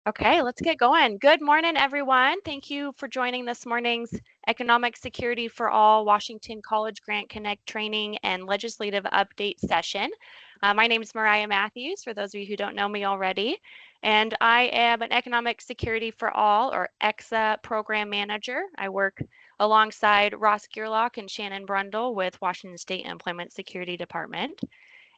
Okay, let's get going. Good morning, everyone. Thank you for joining this morning's Economic Security for All Washington College Grant Connect training and legislative update session. My name is Mariah Matthews, for those of you who don't know me already, and I am an Economic Security for All, or EcSA program manager. I work alongside Ross Gearlock and Shannon Brundle with Washington State Employment Security Department.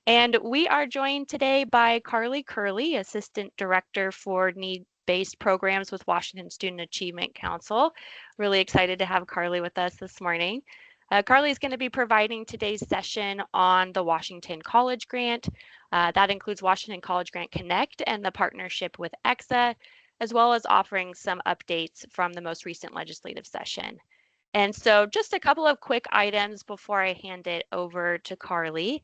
And we are joined today by Carly Curley, Assistant Director for Need-Based Programs with Washington Student Achievement Council. Really excited to have Carly with us this morning. Carly is going to be providing today's session on the Washington College Grant. That includes Washington College Grant Connect and the partnership with EcSA, as well as offering some updates from the most recent legislative session. And so just a couple of quick items before I hand it over to Carly.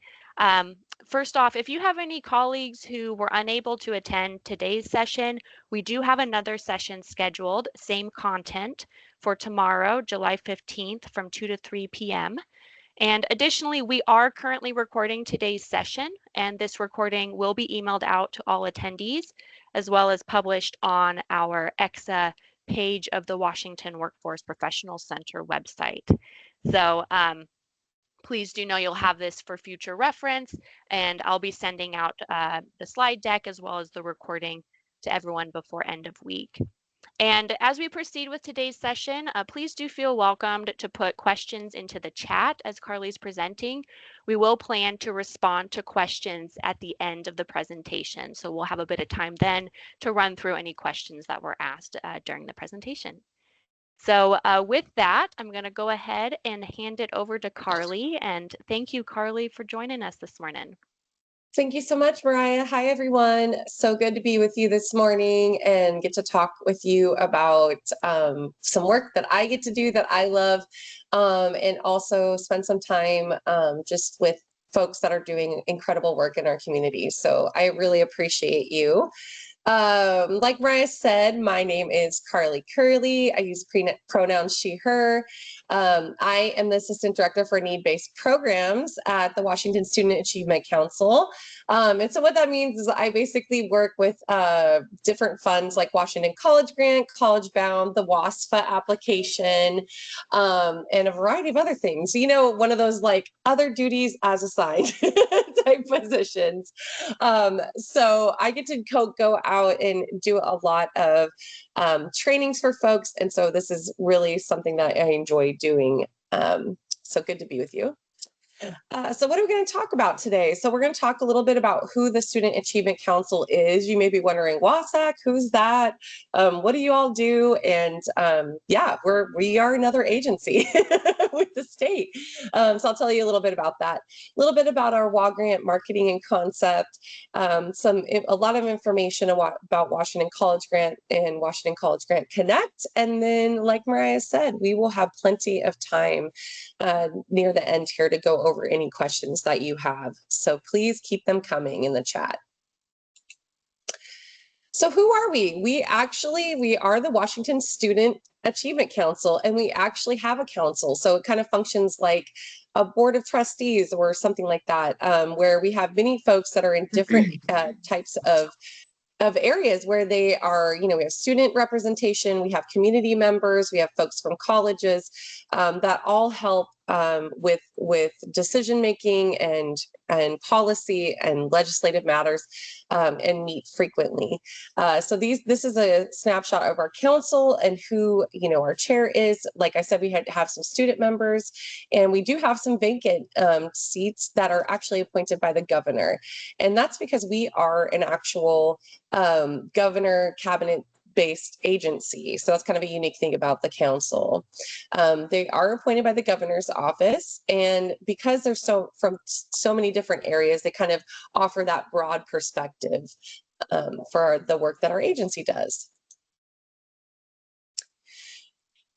First off, if you have any colleagues who were unable to attend today's session, we do have another session scheduled, same content, for tomorrow, July 15th from 2 to 3 p.m. And additionally, we are currently recording today's session, and this recording will be emailed out to all attendees, as well as published on our EcSA page of the Washington Workforce Professional Center website. So please do know you'll have this for future reference, and I'll be sending out the slide deck as well as the recording to everyone before end of week. And as we proceed with today's session, please do feel welcomed to put questions into the chat as Carly's presenting. We will plan to respond to questions at the end of the presentation, so we'll have a bit of time then to run through any questions that were asked during the presentation. So with that, I'm going to go ahead and hand it over to Carly. And thank you, Carly, for joining us this morning. Thank you so much, Mariah. Hi, everyone. So good to be with you this morning and get to talk with you about some work that I get to do that I love, and also spend some time just with folks that are doing incredible work in our community. So I really appreciate you. Like Mariah said, my name is Carly Curley. I use pronouns she, her. I am the Assistant Director for Need-Based Programs at the Washington Student Achievement Council. And so what that means is I basically work with different funds like Washington College Grant, College Bound, the WASFA application, and a variety of other things. You know, one of those like other duties as assigned type positions. So I get to go out and do a lot of trainings for folks. And so this is really something that I enjoy doing. So good to be with you. So what are we going to talk about today? So we're going to talk a little bit about who the Student Achievement Council is. You may be wondering, WASAC, who's that? What do you all do? And yeah, we are another agency with the state. So I'll tell you a little bit about that. A little bit about our WA Grant marketing and concept, a lot of information about Washington College Grant and Washington College Grant Connect. And then, like Mariah said, we will have plenty of time near the end here to go over any questions that you have. So please keep them coming in the chat. So who are we? We are the Washington Student Achievement Council, and we actually have a council. So it kind of functions like a board of trustees or something like that, where we have many folks that are in different types of areas where they are, you know, we have student representation, we have community members, we have folks from colleges that all help with decision making and policy and legislative matters, and meet frequently. So this is a snapshot of our council and who, you know, our chair is. Like I said, we have some student members, and we do have some vacant seats that are actually appointed by the governor, and that's because we are an actual governor cabinet based agency. So that's kind of a unique thing about the council. They are appointed by the governor's office, and because they're from so many different areas, they kind of offer that broad perspective for the work that our agency does.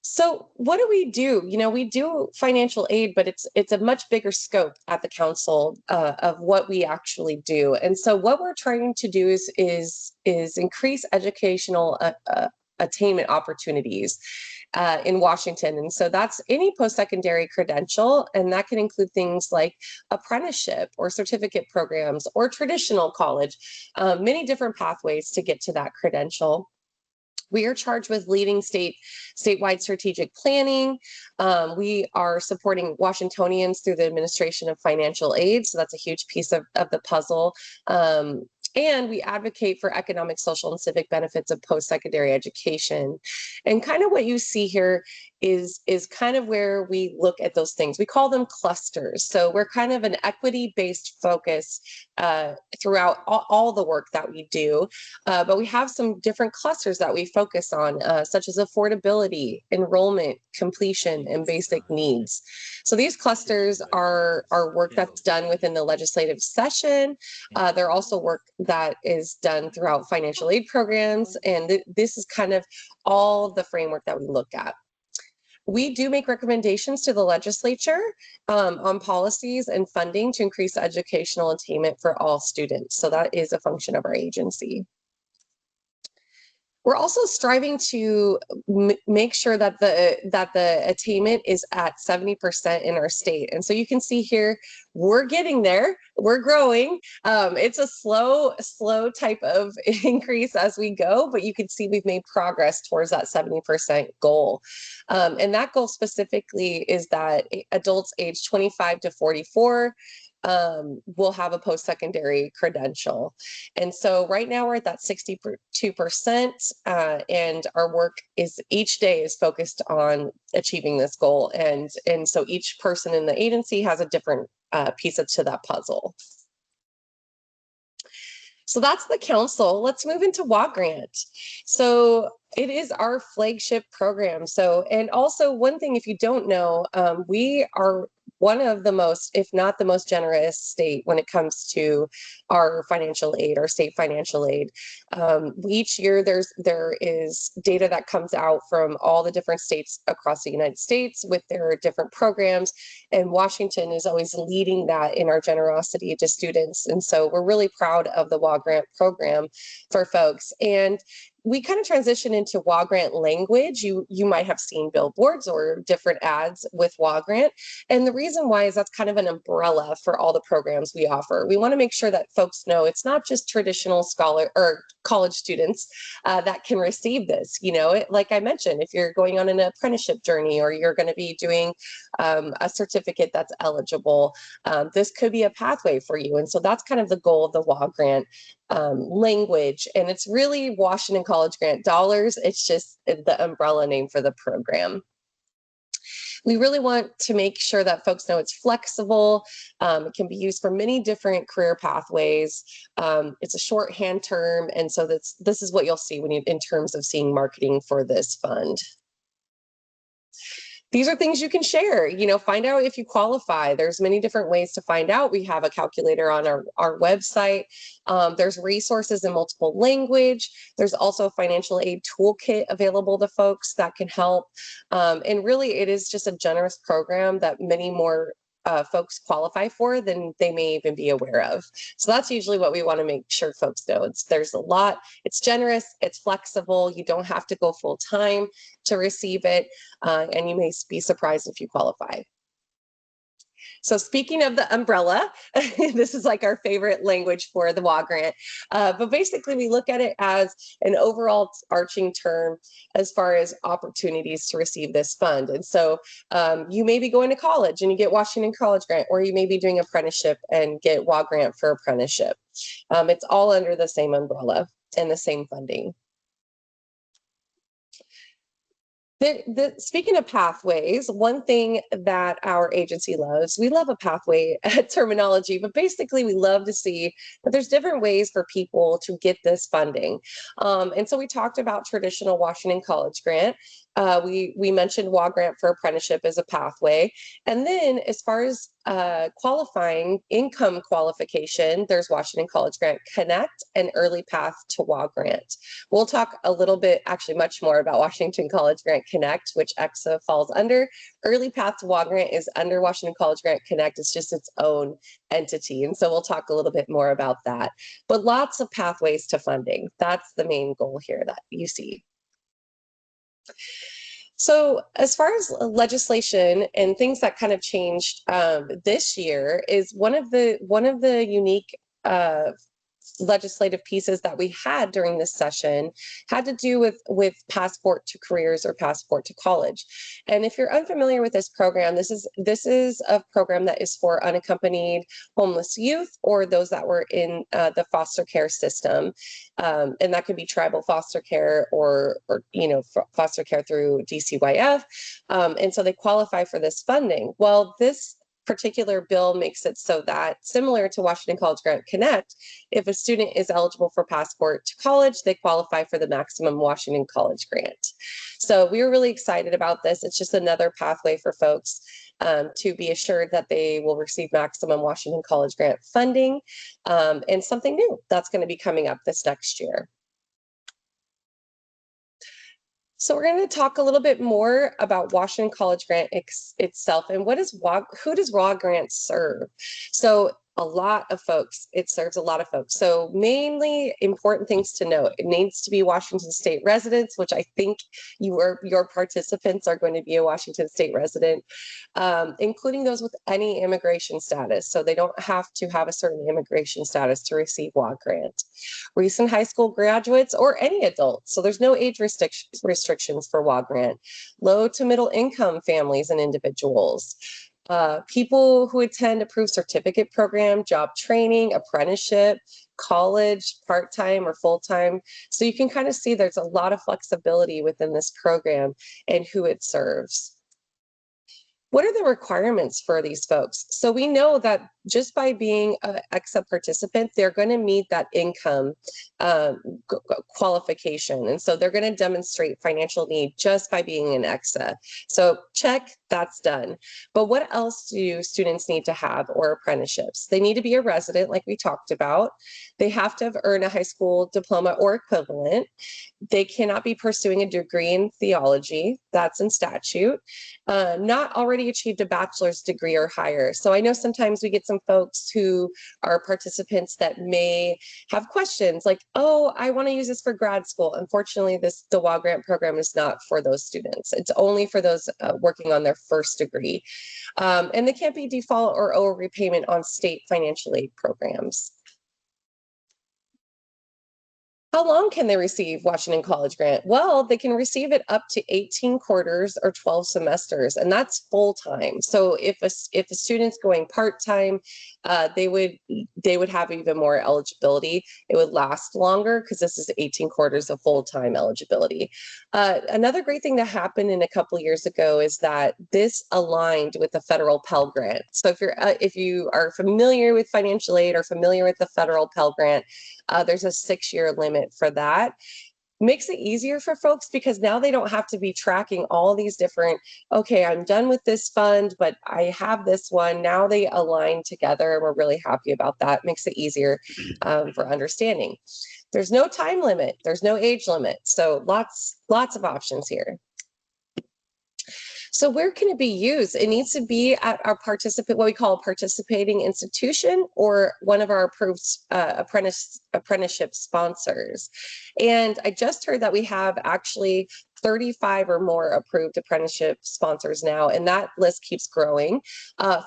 So what do we do? You know, we do financial aid, but it's a much bigger scope at the council of what we actually do. And so what we're trying to do is increase educational attainment opportunities in Washington. And so that's any post-secondary credential, and that can include things like apprenticeship or certificate programs or traditional college, many different pathways to get to that credential. We are charged with leading statewide strategic planning. We are supporting Washingtonians through the administration of financial aid. So that's a huge piece of the puzzle. And we advocate for economic, social, and civic benefits of post-secondary education. And kind of what you see here is kind of where we look at those things. We call them clusters. So we're kind of an equity-based focus throughout all the work that we do. But we have some different clusters that we focus on, such as affordability, enrollment, completion, and basic needs. So these clusters are work that's done within the legislative session. They're also work that is done throughout financial aid programs. And this is kind of all the framework that we look at. We do make recommendations to the legislature on policies and funding to increase educational attainment for all students. So that is a function of our agency. We're also striving to make sure that the attainment is at 70% in our state. And so you can see here, we're getting there, we're growing. It's a slow type of increase as we go, but you can see we've made progress towards that 70% goal. And that goal specifically is that adults age 25 to 44 will have a post-secondary credential. And so right now we're at that 62%, and our work is each day is focused on achieving this goal. And so each person in the agency has a different piece to that puzzle. So that's the council. Let's move into WA Grant. So it is our flagship program. So, and also one thing, if you don't know, we are one of the most, if not the most generous state when it comes to our financial aid, our state financial aid. Each year there is data that comes out from all the different states across the United States with their different programs, and Washington is always leading that in our generosity to students. And so we're really proud of the WA Grant program for folks. And we kind of transition into WA Grant language. You might have seen billboards or different ads with WA Grant. And the reason why is that's kind of an umbrella for all the programs we offer. We want to make sure that folks know it's not just traditional scholar or college students that can receive this. You know, like I mentioned, if you're going on an apprenticeship journey or you're going to be doing a certificate that's eligible, this could be a pathway for you. And so that's kind of the goal of the WA Grant language. And it's really Washington College Grant dollars. It's just the umbrella name for the program. We really want to make sure that folks know it's flexible. It can be used for many different career pathways. It's a shorthand term. And so this is what you'll see when you, in terms of seeing marketing for this fund. These are things you can share, you know, find out if you qualify. There's many different ways to find out. We have a calculator on our website. There's resources in multiple language. There's also a financial aid toolkit available to folks that can help. And really, it is just a generous program that many more folks qualify for than they may even be aware of. So that's usually what we want to make sure folks know. There's a lot, it's generous, it's flexible, you don't have to go full time to receive it, and you may be surprised if you qualify. So speaking of the umbrella, this is like our favorite language for the WA Grant, but basically we look at it as an overall arching term as far as opportunities to receive this fund. And so you may be going to college and you get Washington College Grant, or you may be doing apprenticeship and get WA Grant for apprenticeship. It's all under the same umbrella and the same funding. Speaking of pathways, one thing that our agency loves, we love a pathway terminology, but basically we love to see that there's different ways for people to get this funding. And so we talked about traditional Washington College Grant. We mentioned WA Grant for apprenticeship as a pathway. And then as far as qualifying income qualification, there's Washington College Grant Connect and Early Path to WA Grant. We'll talk a little bit, actually much more about Washington College Grant Connect, which EcSA falls under. Early Path to WA Grant is under Washington College Grant Connect. It's just its own entity. And so we'll talk a little bit more about that. But lots of pathways to funding. That's the main goal here that you see. So as far as legislation and things that kind of changed this year is one of the unique legislative pieces that we had during this session had to do with Passport to Careers or Passport to College. And if you're unfamiliar with this program, this is a program that is for unaccompanied homeless youth or those that were in the foster care system, and that could be tribal foster care or foster care through DCYF, and so they qualify for this funding. Well, this particular bill makes it so that, similar to Washington College Grant Connect, if a student is eligible for Passport to College, they qualify for the maximum Washington College grant. So we were really excited about this. It's just another pathway for folks to be assured that they will receive maximum Washington College grant funding, and something new that's going to be coming up this next year. So we're going to talk a little bit more about Washington College Grant itself and who does WA Grant serve? So a lot of folks, it serves a lot of folks. So mainly important things to note: it needs to be Washington State residents, which I think your participants are going to be a Washington State resident, including those with any immigration status. So they don't have to have a certain immigration status to receive WA Grant. Recent high school graduates or any adult. So there's no age restrictions for WA Grant. Low to middle income families and individuals. People who attend approved certificate program, job training, apprenticeship, college, part-time or full-time. So you can kind of see there's a lot of flexibility within this program and who it serves. What are the requirements for these folks? So we know that just by being an EcSA participant, they're going to meet that income qualification. And so they're going to demonstrate financial need just by being an EcSA. So check, that's done. But what else do students need to have, or apprenticeships? They need to be a resident, like we talked about. They have to have earned a high school diploma or equivalent. They cannot be pursuing a degree in theology. That's in statute. Not already achieved a bachelor's degree or higher. So I know sometimes we get some folks who are participants that may have questions like, oh, I want to use this for grad school. Unfortunately, the WA Grant program is not for those students. It's only for those working on their first degree. And they can't be default or owe repayment on state financial aid programs. How long can they receive Washington College Grant? Well, they can receive it up to 18 quarters or 12 semesters, and that's full time. So if a student's going part-time, they would have even more eligibility. It would last longer because this is 18 quarters of full-time eligibility. Another great thing that happened in a couple of years ago is that this aligned with the federal Pell Grant. So if you are familiar with financial aid or familiar with the federal Pell Grant, there's a 6-year limit for that. Makes it easier for folks because now they don't have to be tracking all these different, okay, I'm done with this fund, but I have this one. Now they align together, and we're really happy about that. Makes it easier for understanding. There's no time limit. There's no age limit. So lots of options here. So where can it be used? It needs to be at our what we call a participating institution, or one of our approved apprenticeship sponsors. And I just heard that we have actually 35 or more approved apprenticeship sponsors now, and that list keeps growing.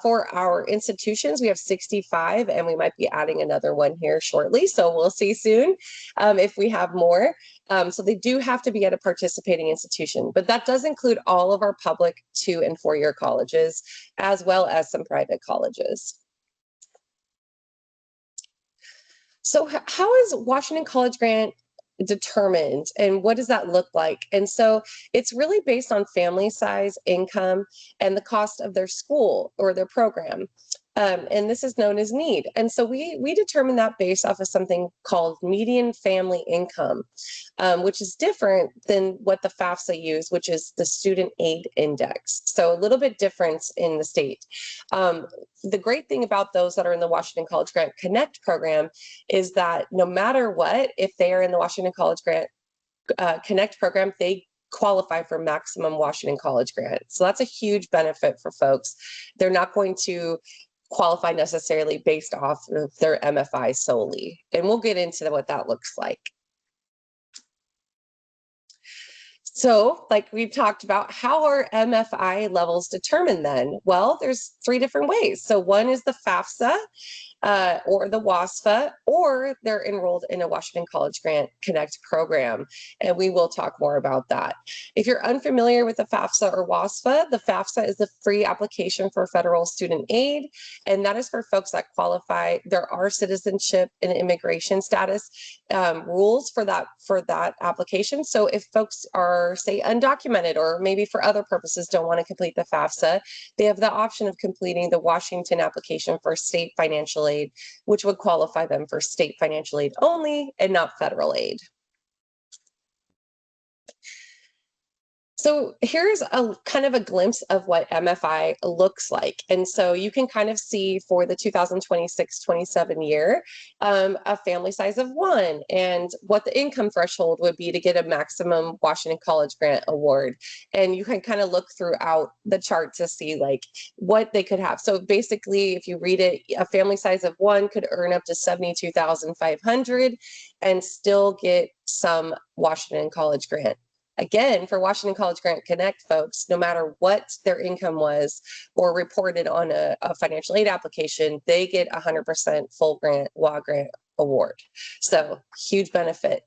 For our institutions, we have 65, and we might be adding another one here shortly, so we'll see soon if we have more. So they do have to be at a participating institution, but that does include all of our public 2- and 4-year colleges, as well as some private colleges. So how is Washington College Grant determined, and what does that look like? And so it's really based on family size, income, and the cost of their school or their program. And this is known as need. And so we determine that based off of something called median family income, which is different than what the FAFSA use, which is the Student Aid Index. So a little bit difference in the state. The great thing about those that are in the Washington College Grant Connect program is that no matter what, if they are in the Washington College Grant Connect program, they qualify for maximum Washington College Grant. So that's a huge benefit for folks. They're not going to qualify necessarily based off of their MFI solely. And we'll get into what that looks like. So like we've talked about, how are MFI levels determined then? Well, there's 3 different ways. So one is the FAFSA, or the WASFA, or they're enrolled in a Washington College Grant Connect program. And we will talk more about that. If you're unfamiliar with the FAFSA or WASFA, the FAFSA is the free application for federal student aid. And that is for folks that qualify. There are citizenship and immigration status rules for that application. So if folks are, say, undocumented, or maybe for other purposes don't want to complete the FAFSA, they have the option of completing the Washington application for state financial aid, which would qualify them for state financial aid only and not federal aid. So here's a kind of a glimpse of what MFI looks like. And so you can kind of see for the 2026-27 year, a family size of 1, and what the income threshold would be to get a maximum Washington College Grant award. And you can kind of look throughout the chart to see like what they could have. So basically, if you read it, a family size of 1 could earn up to $72,500 and still get some Washington College Grant. Again, for Washington College Grant Connect folks, no matter what their income was or reported on a financial aid application, they get 100% full grant, WA grant award. So huge benefit.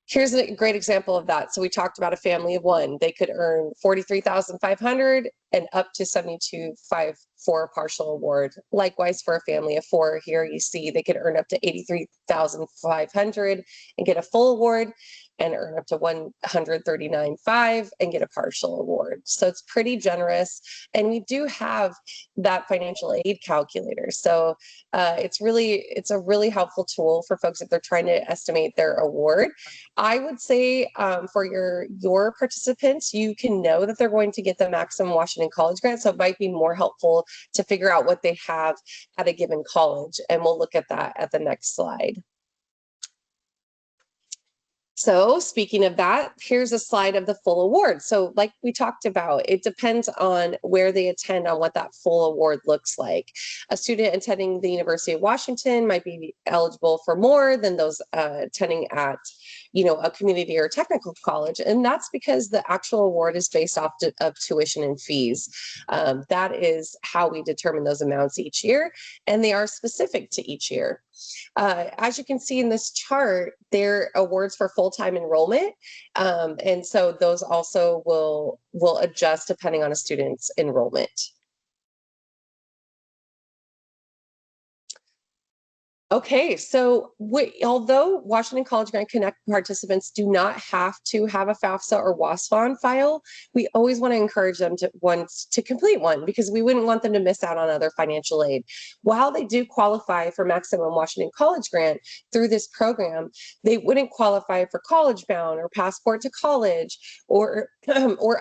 Here's a great example of that. So we talked about a family of 1. They could earn $43,500 and up to $72,500 for a partial award. Likewise, for a family of 4, here you see they could earn up to $83,500 and get a full award, and earn up to $139,500 and get a partial award. So it's pretty generous. And we do have that financial aid calculator. So it's a really helpful tool for folks if they're trying to estimate their award. I would say for your participants, you can know that they're going to get the maximum Washington College Grant. So it might be more helpful to figure out what they have at a given college. And we'll look at that at the next slide. So speaking of that, here's a slide of the full award. So like we talked about, it depends on where they attend on what that full award looks like. A student attending the University of Washington might be eligible for more than those attending at, a community or technical college. And that's because the actual award is based off of tuition and fees. That is how we determine those amounts each year, and they are specific to each year. As you can see in this chart, they're awards for full-time enrollment. And so those also will adjust depending on a student's enrollment. Okay, so although Washington College Grant Connect participants do not have to have a FAFSA or WASFA on file, we always want to encourage them to complete one, because we wouldn't want them to miss out on other financial aid. While they do qualify for maximum Washington College Grant through this program, they wouldn't qualify for College Bound or Passport to College or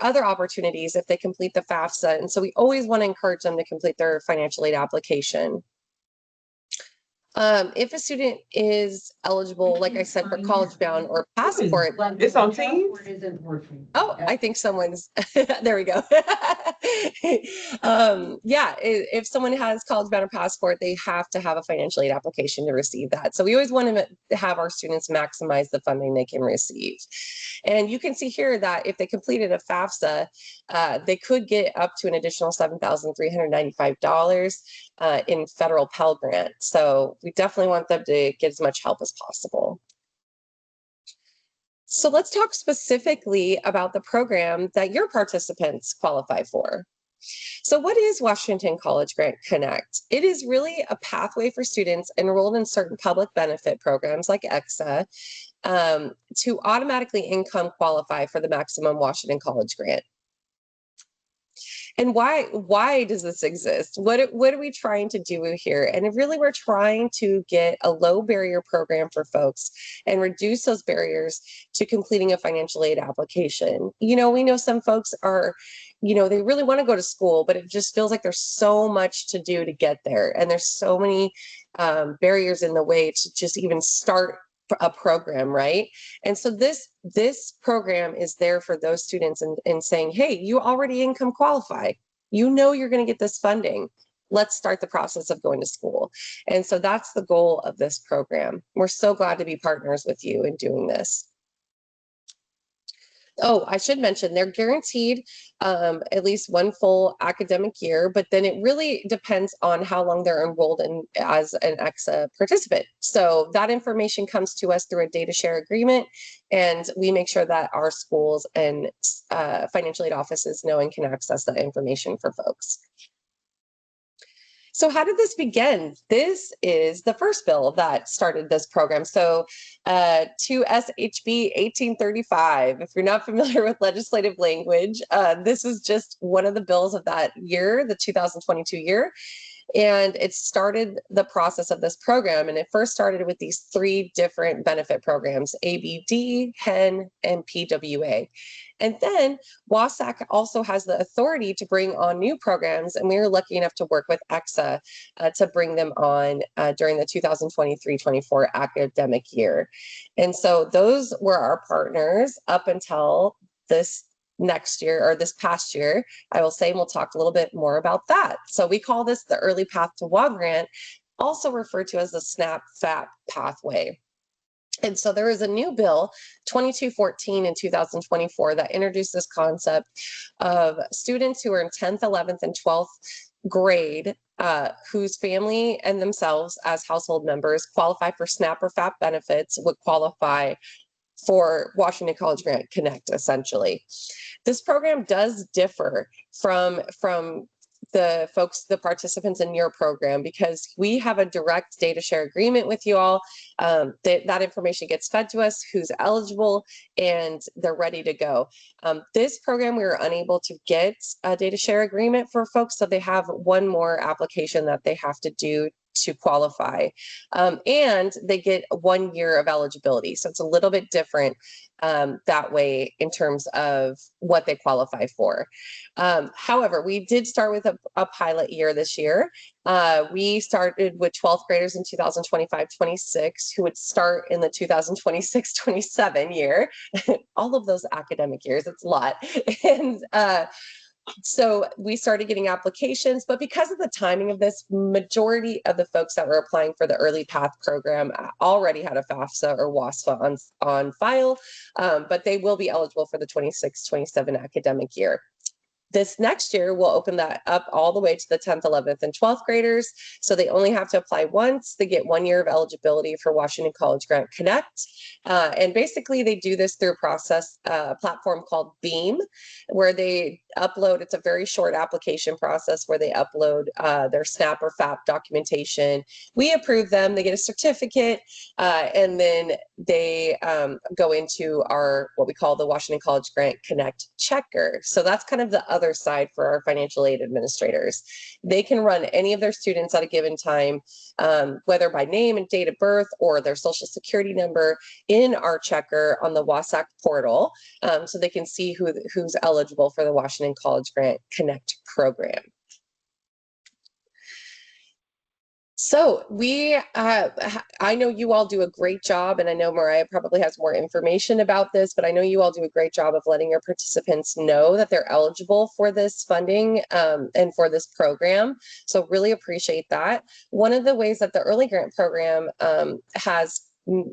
other opportunities if they complete the FAFSA. And so we always want to encourage them to complete their financial aid application. If a student is eligible, like I said, for College Bound or Passport, It's on Teams? oh, I think someone's, there we go. Yeah, if someone has College Bound or Passport, they have to have a financial aid application to receive that. So we always want to have our students maximize the funding they can receive. And you can see here that if they completed a FAFSA, they could get up to an additional $7,395 in federal Pell Grant. So we definitely want them to get as much help as possible. So let's talk specifically about the program that your participants qualify for. So what is Washington College Grant Connect? It is really a pathway for students enrolled in certain public benefit programs like EcSA to automatically income qualify for the maximum Washington College Grant. And why does this exist? What are we trying to do here? And really, we're trying to get a low barrier program for folks and reduce those barriers to completing a financial aid application. We know some folks are, they really want to go to school, but it just feels like there's so much to do to get there. And there's so many barriers in the way to just even start a program, right? And so this program is there for those students and saying, hey, you already income qualify. You're going to get this funding. Let's start the process of going to school. And so that's the goal of this program. We're so glad to be partners with you in doing this. Oh, I should mention they're guaranteed at least one full academic year, but then it really depends on how long they're enrolled in as an EcSA participant. So that information comes to us through a data share agreement, and we make sure that our schools and financial aid offices know and can access that information for folks. So how did this begin? This is the first bill that started this program. So 2 SHB 1835, if you're not familiar with legislative language, this is just one of the bills of that year, the 2022 year. And it started the process of this program. And it first started with these 3 different benefit programs, ABD, HEN, and PWA. And then WASAC also has the authority to bring on new programs. And we were lucky enough to work with EcSA to bring them on during the 2023-24 academic year. And so those were our partners up until this next year, or this past year, I will say, and we'll talk a little bit more about that. So we call this the Early Path to WA grant, also referred to as the SNAP-FAP pathway. And so there is a new bill, 2214 in 2024, that introduced this concept of students who are in 10th, 11th, and 12th grade whose family and themselves as household members qualify for SNAP or FAP benefits would qualify for Washington College Grant Connect, essentially. This program does differ from the folks, the participants in your program, because we have a direct data share agreement with you all. That information gets fed to us, who's eligible, and they're ready to go. This program, we were unable to get a data share agreement for folks, so they have one more application that they have to do to qualify. And they get 1 year of eligibility. So it's a little bit different that way in terms of what they qualify for. However, we did start with a pilot year this year. We started with 12th graders in 2025-26 who would start in the 2026-27 year. All of those academic years, it's a lot. And so we started getting applications, but because of the timing of this, majority of the folks that were applying for the Early Path program already had a FAFSA or WASFA on file, but they will be eligible for the 26-27 academic year. This next year, we'll open that up all the way to the 10th, 11th, and 12th graders. So they only have to apply once. They get 1 year of eligibility for Washington College Grant Connect. And basically, they do this through a platform called Beam, where they upload, it's a very short application process where they upload their SNAP or FAP documentation. We approve them, they get a certificate, and then they go into our, what we call the Washington College Grant Connect checker. So that's kind of the other side for our financial aid administrators. They can run any of their students at a given time, whether by name and date of birth or their social security number, in our checker on the WASAC portal, so they can see who's eligible for the Washington College Grant Connect program. So I know you all do a great job, and I know Mariah probably has more information about this, but I know you all do a great job of letting your participants know that they're eligible for this funding and for this program. So really appreciate that. One of the ways that the Early Grant program has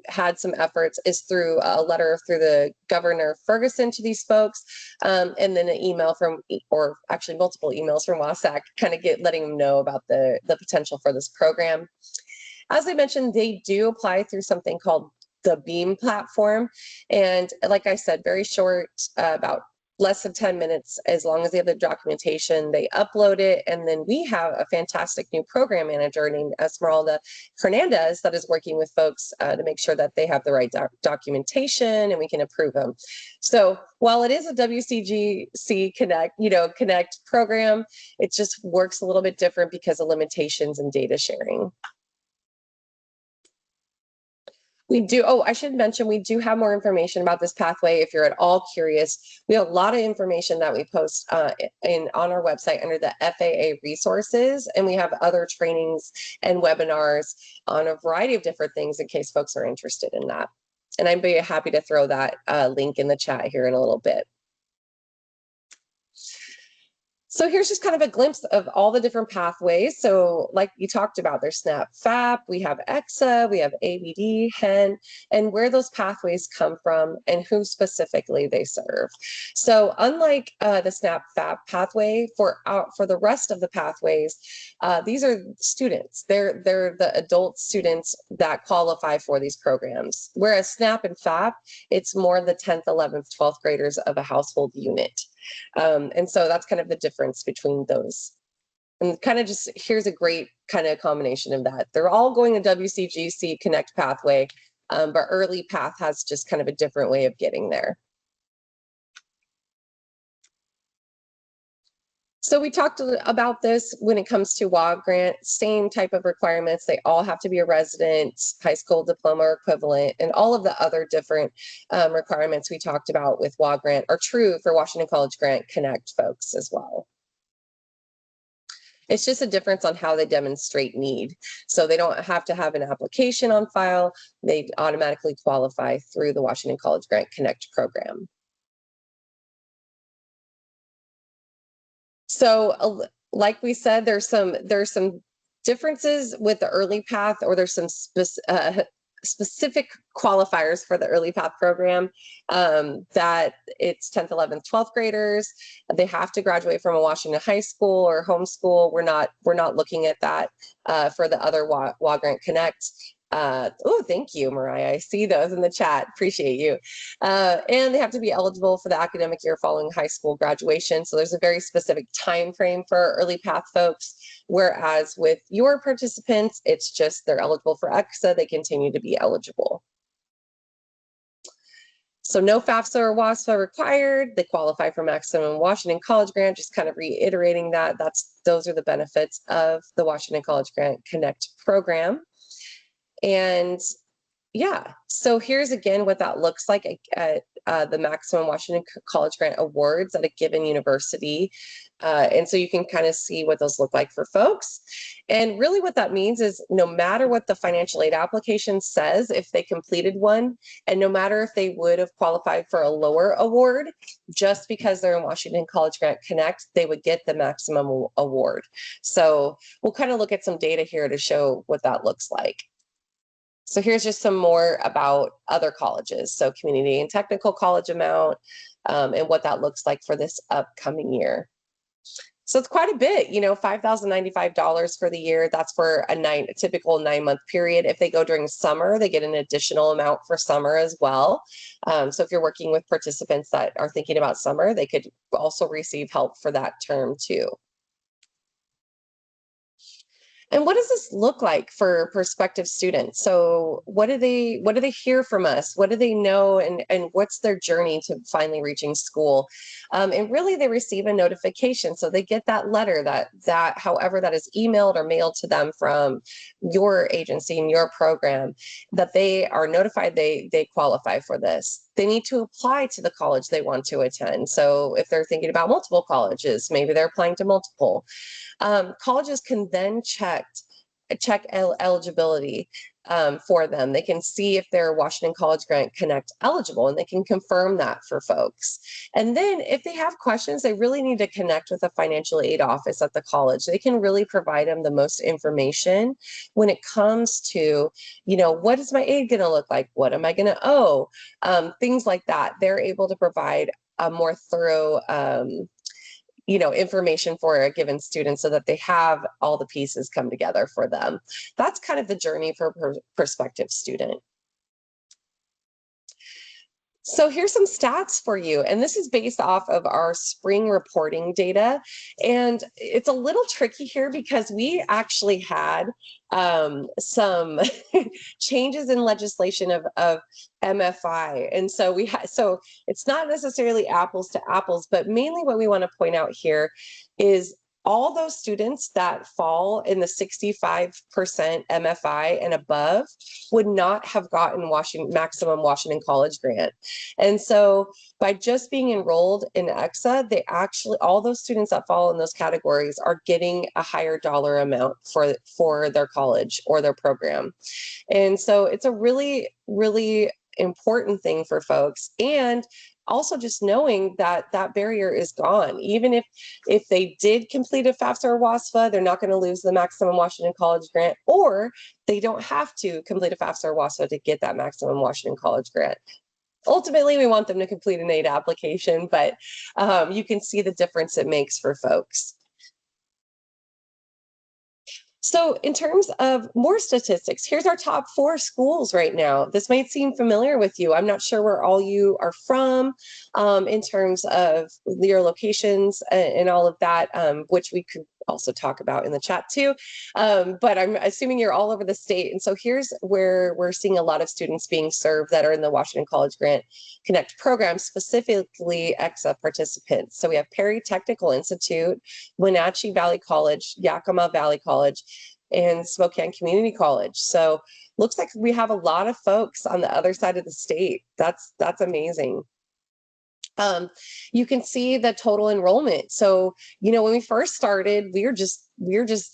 had some efforts is through a letter through the Governor Ferguson to these folks, and then an email from, or actually multiple emails from WASAC, kind of letting them know about the potential for this program. As I mentioned, they do apply through something called the Beam platform, and like I said, very short, about less than 10 minutes, as long as they have the documentation, they upload it. And then we have a fantastic new program manager named Esmeralda Hernandez that is working with folks to make sure that they have the right documentation and we can approve them. So while it is a WCGC Connect program, it just works a little bit different because of limitations in data sharing. We do, I should mention, we do have more information about this pathway if you're at all curious. We have a lot of information that we post on our website under the FAA resources, and we have other trainings and webinars on a variety of different things in case folks are interested in that. And I'd be happy to throw that link in the chat here in a little bit. So here's just kind of a glimpse of all the different pathways. So like you talked about, there's SNAP FAP, we have EcSA, we have ABD, HEN, and where those pathways come from and who specifically they serve. So unlike the SNAP FAP pathway, for the rest of the pathways, these are students. They're the adult students that qualify for these programs. Whereas SNAP and FAP, it's more the 10th, 11th, 12th graders of a household unit. And so that's kind of the difference between those. And kind of just, here's a great kind of combination of that. They're all going the WCGC Connect pathway, but Early Path has just kind of a different way of getting there. So we talked about this when it comes to WA grant, same type of requirements. They all have to be a resident, high school diploma or equivalent, and all of the other different requirements we talked about with WA grant are true for Washington College Grant Connect folks as well. It's just a difference on how they demonstrate need. So they don't have to have an application on file. They automatically qualify through the Washington College Grant Connect program. So like we said, there's some differences with the Early Path, or there's some specific qualifiers for the Early Path program, that it's 10th, 11th, 12th graders. They have to graduate from a Washington high school or homeschool. We're not looking at that for the other WA Grant Connect. Oh, thank you, Mariah. I see those in the chat. Appreciate you. And they have to be eligible for the academic year following high school graduation. So there's a very specific time frame for Early Path folks. Whereas with your participants, it's just they're eligible for EcSA, they continue to be eligible. So no FAFSA or WASFA required. They qualify for maximum Washington College Grant, just kind of reiterating that. Those are the benefits of the Washington College Grant Connect program. And yeah, so here's again what that looks like at the maximum Washington College Grant awards at a given university. And so you can kind of see what those look like for folks. And really what that means is no matter what the financial aid application says, if they completed one, and no matter if they would have qualified for a lower award, just because they're in Washington College Grant Connect, they would get the maximum award. So we'll kind of look at some data here to show what that looks like. So here's just some more about other colleges. So community and technical college amount, and what that looks like for this upcoming year. So it's quite a bit, you know, $5,095 for the year. That's for a typical 9-month period. If they go during summer, they get an additional amount for summer as well. So if you're working with participants that are thinking about summer, they could also receive help for that term too. And what does this look like for prospective students? So what do they hear from us? What do they know, and what's their journey to finally reaching school? And really they receive a notification. So they get that letter that however that is emailed or mailed to them from your agency and your program, that they are notified they qualify for this. They need to apply to the college they want to attend. So if they're thinking about multiple colleges, maybe they're applying to multiple. Colleges can then check eligibility for them. They can see if they're Washington College Grant Connect eligible, and they can confirm that for folks. And then if they have questions, they really need to connect with a financial aid office at the college. They can really provide them the most information when it comes to, you know, what is my aid going to look like? What am I going to owe? Things like that. They're able to provide a more thorough you know, information for a given student so that they have all the pieces come together for them. That's kind of the journey for a prospective student. So here's some stats for you, and this is based off of our spring reporting data. And it's a little tricky here because we actually had some changes in legislation of MFI. And so so it's not necessarily apples to apples, but mainly what we want to point out here is all those students that fall in the 65% MFI and above would not have gotten maximum Washington College Grant. And so by just being enrolled in EcSA, they actually, all those students that fall in those categories are getting a higher dollar amount for their college or their program. And so it's a really, really important thing for folks. And also just knowing that that barrier is gone. Even if they did complete a FAFSA or WASFA, they're not going to lose the maximum Washington College grant, or they don't have to complete a FAFSA or WASFA to get that maximum Washington College grant. Ultimately, we want them to complete an aid application, but you can see the difference it makes for folks. So in terms of more statistics, here's our top 4 schools right now. This might seem familiar with you. I'm not sure where all you are from in terms of your locations and all of that, which we could also talk about in the chat too. But I'm assuming you're all over the state. And so here's where we're seeing a lot of students being served that are in the Washington College Grant Connect program, specifically EcSA participants. So we have Perry Technical Institute, Wenatchee Valley College, Yakima Valley College, and Spokane Community College. So looks like we have a lot of folks on the other side of the state. That's amazing. You can see the total enrollment. So, when we first started, we were just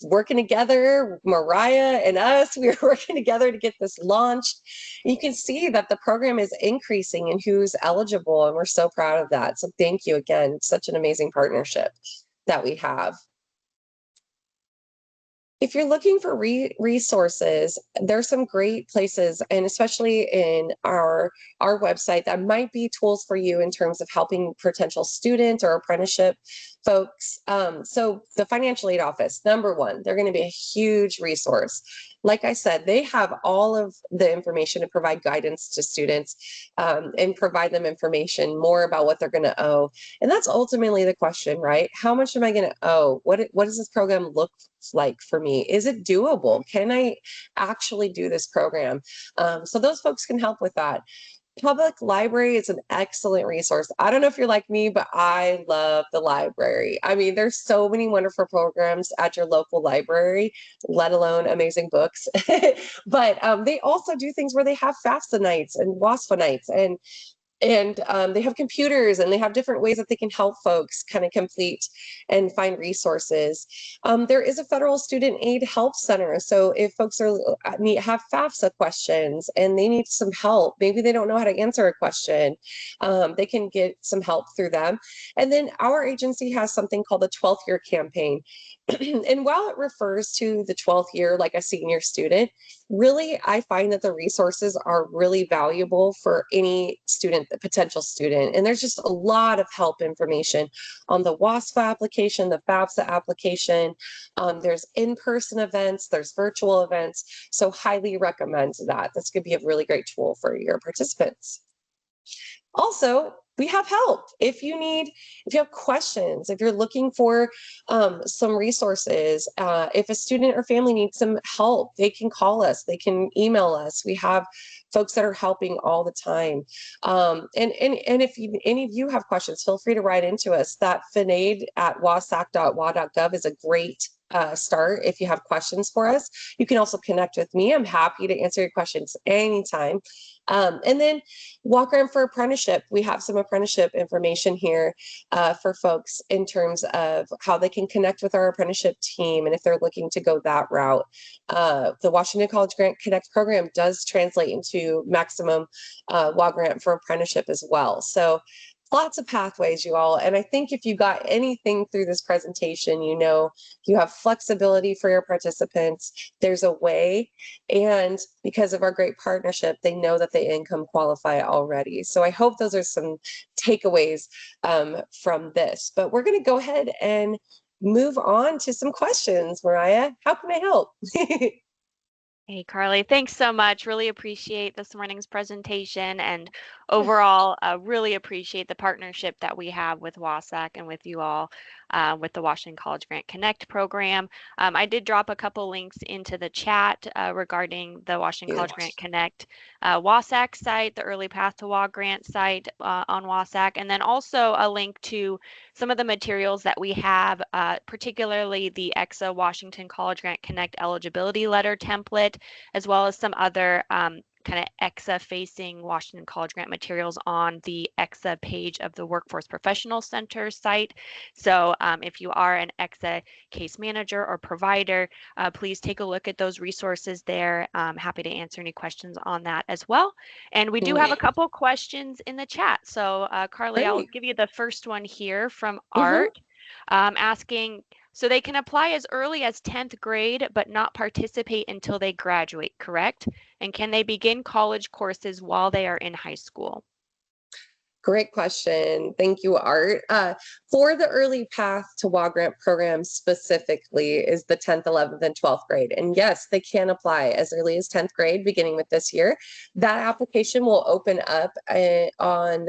working together, Mariah and us, we were working together to get this launched. You can see that the program is increasing and who's eligible, and we're so proud of that. So thank you again. It's such an amazing partnership that we have. If you're looking for resources, there's some great places, and especially in our website, that might be tools for you in terms of helping potential students or apprenticeship folks. So the financial aid office, number one, they're going to be a huge resource. Like I said, they have all of the information to provide guidance to students and provide them information more about what they're going to owe. And that's ultimately the question, right? How much am I going to owe? What does this program look like for me? Is it doable? Can I actually do this program? So those folks can help with that. Public library is an excellent resource. I don't know if you're like me, but I love the library. I mean, there's so many wonderful programs at your local library, let alone amazing books. But they also do things where they have FAFSA nights and WASFA nights, and they have computers, and they have different ways that they can help folks kind of complete and find resources. There is a federal student aid help center. So if folks have FAFSA questions and they need some help, maybe they don't know how to answer a question, they can get some help through them. And then our agency has something called the 12th year campaign. And while it refers to the 12th year like a senior student, really, I find that the resources are really valuable for any student, the potential student. And there's just a lot of help information on the WASFA application, the FAFSA application. There's in-person events, there's virtual events. So highly recommend that. This could be a really great tool for your participants. Also, we have help. If you have questions, if you're looking for some resources, if a student or family needs some help, they can call us, they can email us. We have folks that are helping all the time. And if any of you have questions, feel free to write into us. That finaid@wasac.wa.gov is a great start if you have questions for us. You can also connect with me. I'm happy to answer your questions anytime. And then walk around for apprenticeship. We have some apprenticeship information here for folks in terms of how they can connect with our apprenticeship team, and if they're looking to go that route. The Washington College Grant Connect program does translate into maximum WA grant for apprenticeship as well. So lots of pathways, you all. And I think if you got anything through this presentation, you have flexibility for your participants. There's a way, and because of our great partnership, they know that they income qualify already. So I hope those are some takeaways from this. But we're going to go ahead and move on to some questions. Mariah, how can I help? Hey, Carly, thanks so much. Really appreciate this morning's presentation, and overall, really appreciate the partnership that we have with WASAC and with you all with the Washington College Grant Connect program. I did drop a couple links into the chat regarding the Washington College Grant Connect WASAC site, the Early Path to WA Grant site on WASAC, and then also a link to some of the materials that we have, particularly the EcSA Washington College Grant Connect eligibility letter template, as well as some other kind of EcSA facing Washington College Grant materials on the EcSA page of the Workforce Professional Center site. So if you are an EcSA case manager or provider, please take a look at those resources there. I'm happy to answer any questions on that as well. And we do have a couple questions in the chat. So Carly, I'll Great. give you the first one here from Mhm. Art, asking, so they can apply as early as 10th grade, but not participate until they graduate, correct? And can they begin college courses while they are in high school? Great question. Thank you, Art. For the early path to WA Grant program specifically is the 10th, 11th, and 12th grade. And yes, they can apply as early as 10th grade, beginning with this year. That application will open up on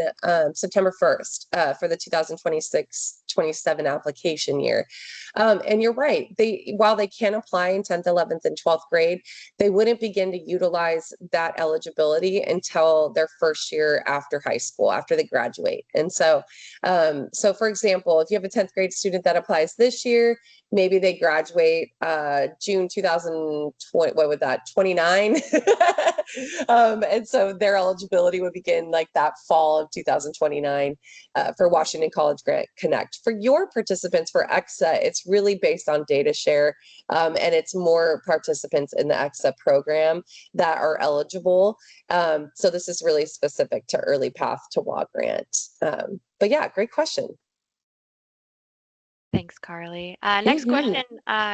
September 1st for the 2026-27 application year. And you're right. While they can apply in 10th, 11th, and 12th grade, they wouldn't begin to utilize that eligibility until their first year after high school, after they graduate. And so, so for example, if you have a 10th grade student that applies this year, maybe they graduate June 2020, what would that, 29? And so their eligibility would begin like that fall of 2029 for Washington College Grant Connect. For your participants for EcSA, it's really based on data share, and it's more participants in the EcSA program that are eligible. So this is really specific to early path to WA Grant. But yeah, great question. Thanks, Carly. Next question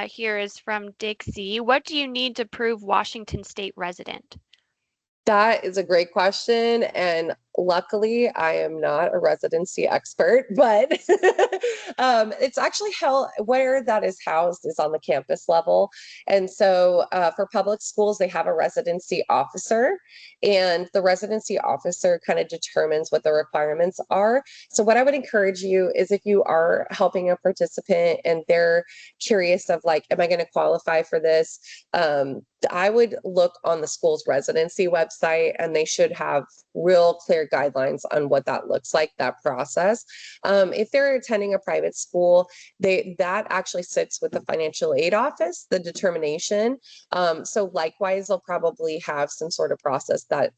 here is from Dixie. What do you need to prove Washington State resident? That is a great question. And luckily, I am not a residency expert, but it's actually where that is housed is on the campus level. And so for public schools, they have a residency officer, and the residency officer kind of determines what the requirements are. So what I would encourage you is if you are helping a participant and they're curious of like, am I going to qualify for this? I would look on the school's residency website, and they should have real clear guidelines on what that looks like, that process. If they're attending a private school, that actually sits with the financial aid office, the determination. So likewise, they'll probably have some sort of process that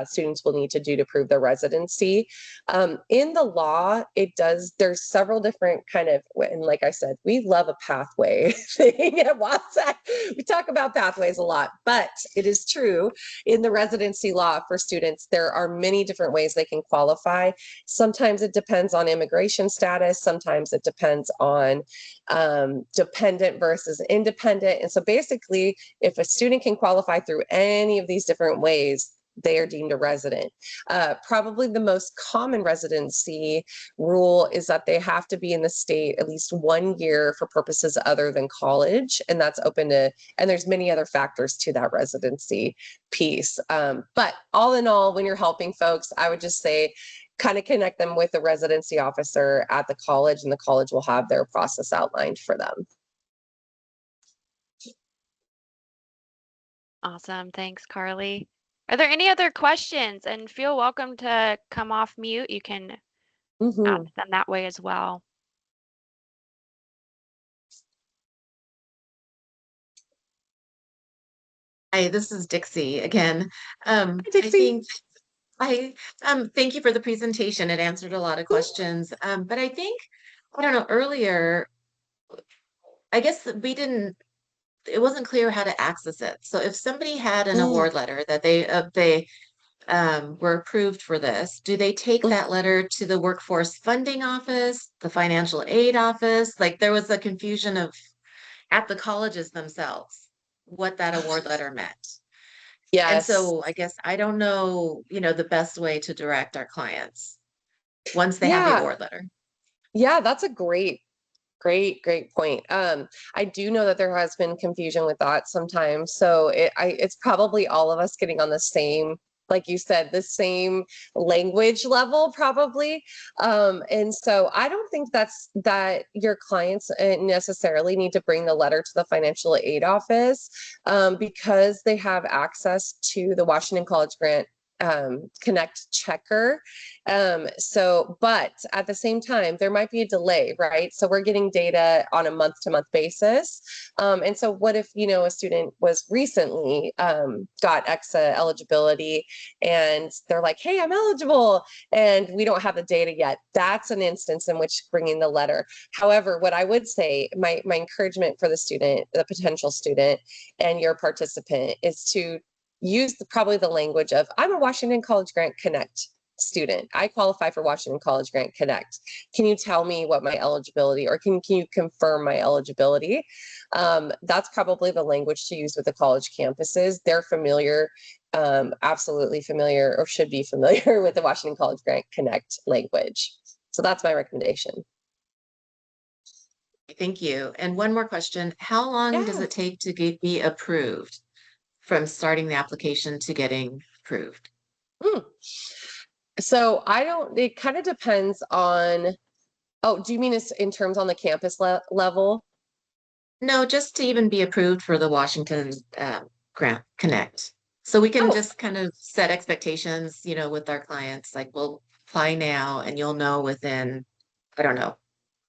students will need to do to prove their residency. In the law, there's several different and like I said, we love a pathway thing at WASAC. We talk about pathways a lot, but it is true in the residency law for students, there are many different ways they can qualify. Sometimes it depends on immigration status. Sometimes it depends on dependent versus independent. And so basically, if a student can qualify through any of these different ways, they are deemed a resident. Probably the most common residency rule is that they have to be in the state at least 1 year for purposes other than college. And that's open to, and there's many other factors to that residency piece. But all in all, when you're helping folks, I would just say, kind of connect them with the residency officer at the college, and the college will have their process outlined for them. Awesome. Thanks, Carly. Are there any other questions? And feel welcome to come off mute. You can ask them that way as well. Hi, this is Dixie again. Dixie. I thank you for the presentation. It answered a lot of questions. But I think, I don't know, earlier, I guess it wasn't clear how to access it. So if somebody had an award letter that they were approved for this, do they take that letter to the workforce funding office, the financial aid office? Like there was a confusion at the colleges themselves, what that award letter meant. Yes. And so I guess I don't know, the best way to direct our clients once they have the award letter. Yeah, that's a great point. I do know that there has been confusion with that sometimes. So it's probably all of us getting on the same, like you said, the same language level probably. And so I don't think that your clients necessarily need to bring the letter to the financial aid office because they have access to the Washington College Grant Connect checker. But at the same time, there might be a delay, right? So we're getting data on a month-to-month basis. And so what if, a student was recently got EcSA eligibility and they're like, hey, I'm eligible, and we don't have the data yet. That's an instance in which bringing the letter. However, what I would say, my encouragement for the student, the potential student, and your participant is to use probably the language of, I'm a Washington College Grant Connect student. I qualify for Washington College Grant Connect. Can you tell me what my eligibility, or can you confirm my eligibility? That's probably the language to use with the college campuses. They're familiar, absolutely familiar, or should be familiar with the Washington College Grant Connect language. So that's my recommendation. Thank you. And one more question. How long does it take to be approved from starting the application to getting approved? So it kind of depends on, do you mean in terms on the campus level? No, just to even be approved for the Washington Grant Connect. So we can just kind of set expectations, with our clients, like we'll apply now and you'll know within, I don't know,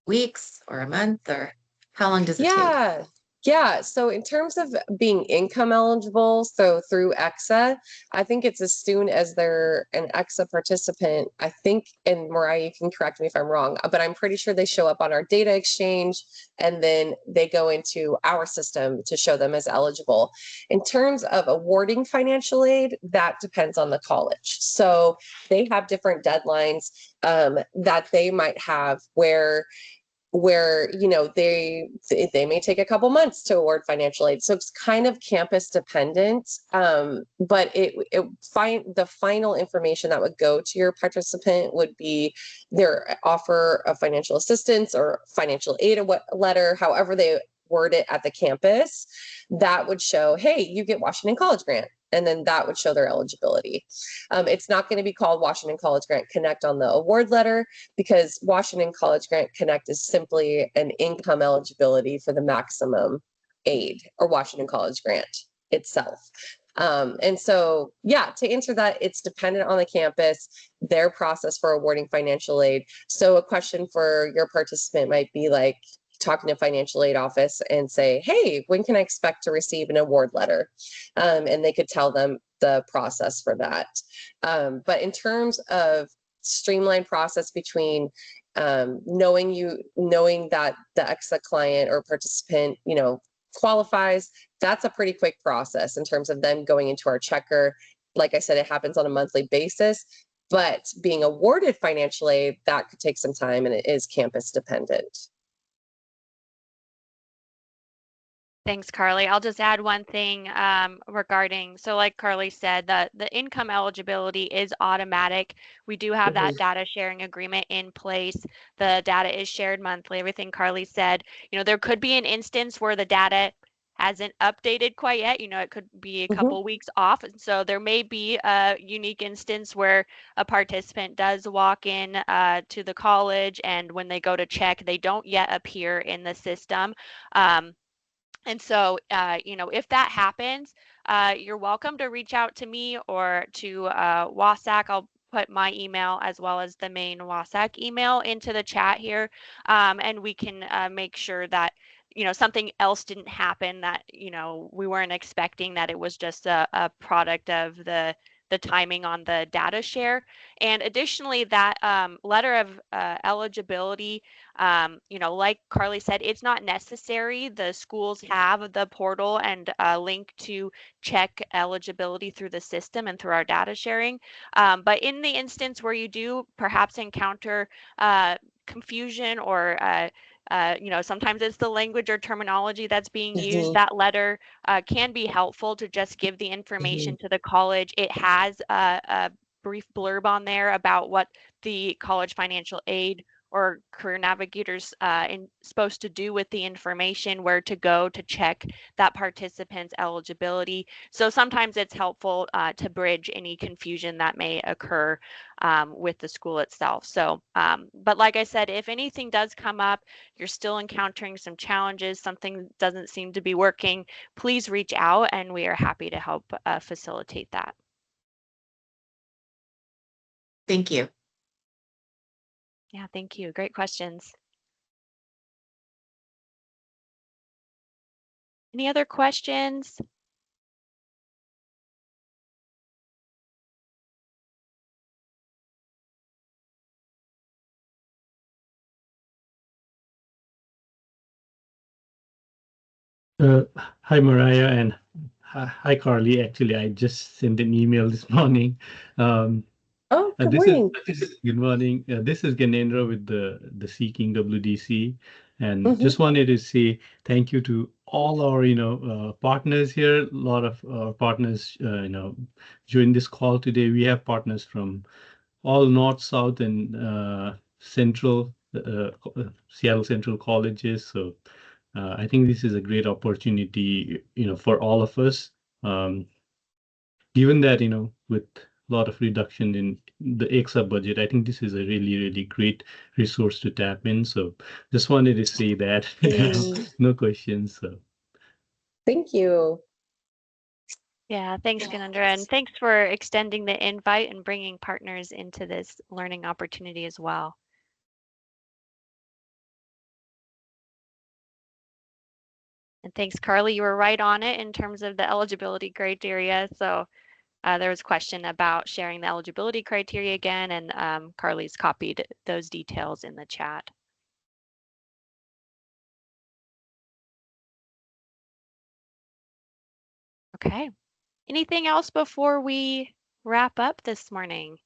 weeks or a month, or how long does it take? Yeah. So in terms of being income eligible, so through EcSA, I think it's as soon as they're an EcSA participant, I think, and Mariah, you can correct me if I'm wrong, but I'm pretty sure they show up on our data exchange and then they go into our system to show them as eligible. In terms of awarding financial aid, that depends on the college. So they have different deadlines that they might have where they may take a couple months to award financial aid, so it's kind of campus dependent, but the final information that would go to your participant would be their offer of financial assistance or financial aid letter, however they word it at the campus, that would show, hey, you get Washington College Grant. And then that would show their eligibility. It's not going to be called Washington College Grant Connect on the award letter, because Washington College Grant Connect is simply an income eligibility for the maximum aid, or Washington College Grant itself. And so, to answer that, it's dependent on the campus, their process for awarding financial aid. So a question for your participant might be like, talking to financial aid office and say, hey, when can I expect to receive an award letter? And they could tell them the process for that. But in terms of streamlined process between knowing that the EcSA client or participant, qualifies, that's a pretty quick process in terms of them going into our checker. Like I said, it happens on a monthly basis, but being awarded financial aid, that could take some time, and it is campus dependent. Thanks, Carly. I'll just add one thing regarding, so like Carly said, the income eligibility is automatic. We do have that data sharing agreement in place. The data is shared monthly, everything Carly said. There could be an instance where the data hasn't updated quite yet. It could be a couple weeks off. And so there may be a unique instance where a participant does walk in to the college, and when they go to check, they don't yet appear in the system. And so, if that happens, you're welcome to reach out to me or to WASAC. I'll put my email as well as the main WASAC email into the chat here, and we can make sure that something else didn't happen, that we weren't expecting, that it was just a product of the timing on the data share. And additionally, that letter of eligibility, like Carly said, it's not necessary. The schools have the portal and a link to check eligibility through the system and through our data sharing. But in the instance where you do perhaps encounter confusion, or sometimes it's the language or terminology that's being used, that letter can be helpful to just give the information to the college. It has a brief blurb on there about what the college financial aid or career navigators supposed to do with the information, where to go to check that participant's eligibility. So sometimes it's helpful to bridge any confusion that may occur with the school itself. So, but like I said, if anything does come up, you're still encountering some challenges, something doesn't seem to be working, please reach out and we are happy to help facilitate that. Thank you. Yeah, thank you. Great questions. Any other questions? Hi, Mariah, and hi, Carly. Actually, I just sent an email this morning. Um, Oh, good this is morning. good morning. This is Ganendra with the Seeking WDC, and Mhm. just wanted to say thank you to all our partners here. A lot of partners joined this call today. We have partners from all North, South, and Central Seattle Central colleges. So I think this is a great opportunity, for all of us. Um, Given that, with a lot of reduction in the EcSA budget, I think this is a really, really great resource to tap in. So just wanted to say that. No questions. So Thank you. Yeah, thanks, Ganendra, and thanks for extending the invite and bringing partners into this learning opportunity as well. And thanks, Carly. You were right on it in terms of the eligibility criteria. So there was a question about sharing the eligibility criteria again, and Carly's copied those details in the chat. Okay. Anything else before we wrap up this morning?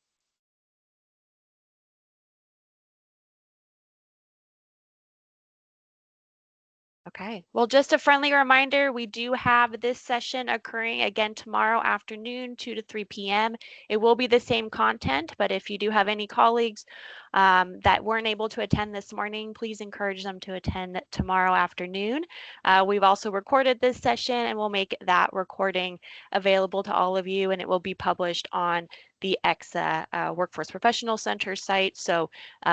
Okay, well, just a friendly reminder, we do have this session occurring again tomorrow afternoon, 2 to 3 p.m. It will be the same content, but if you do have any colleagues that weren't able to attend this morning, please encourage them to attend tomorrow afternoon. We've also recorded this session and we'll make that recording available to all of you, and it will be published on the EcSA Workforce Professional Center site, so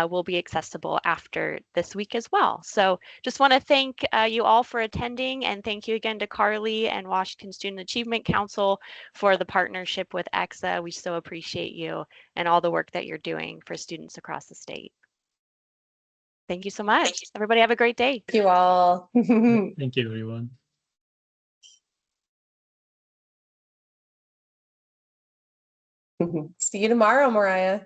will be accessible after this week as well. So just want to thank you all for attending, and thank you again to Carly and Washington Student Achievement Council for the partnership with EcSA. We so appreciate you and all the work that you're doing for students across the state. Thank you so much. Everybody have a great day. Thank you all. thank you, everyone. See you tomorrow, Mariah.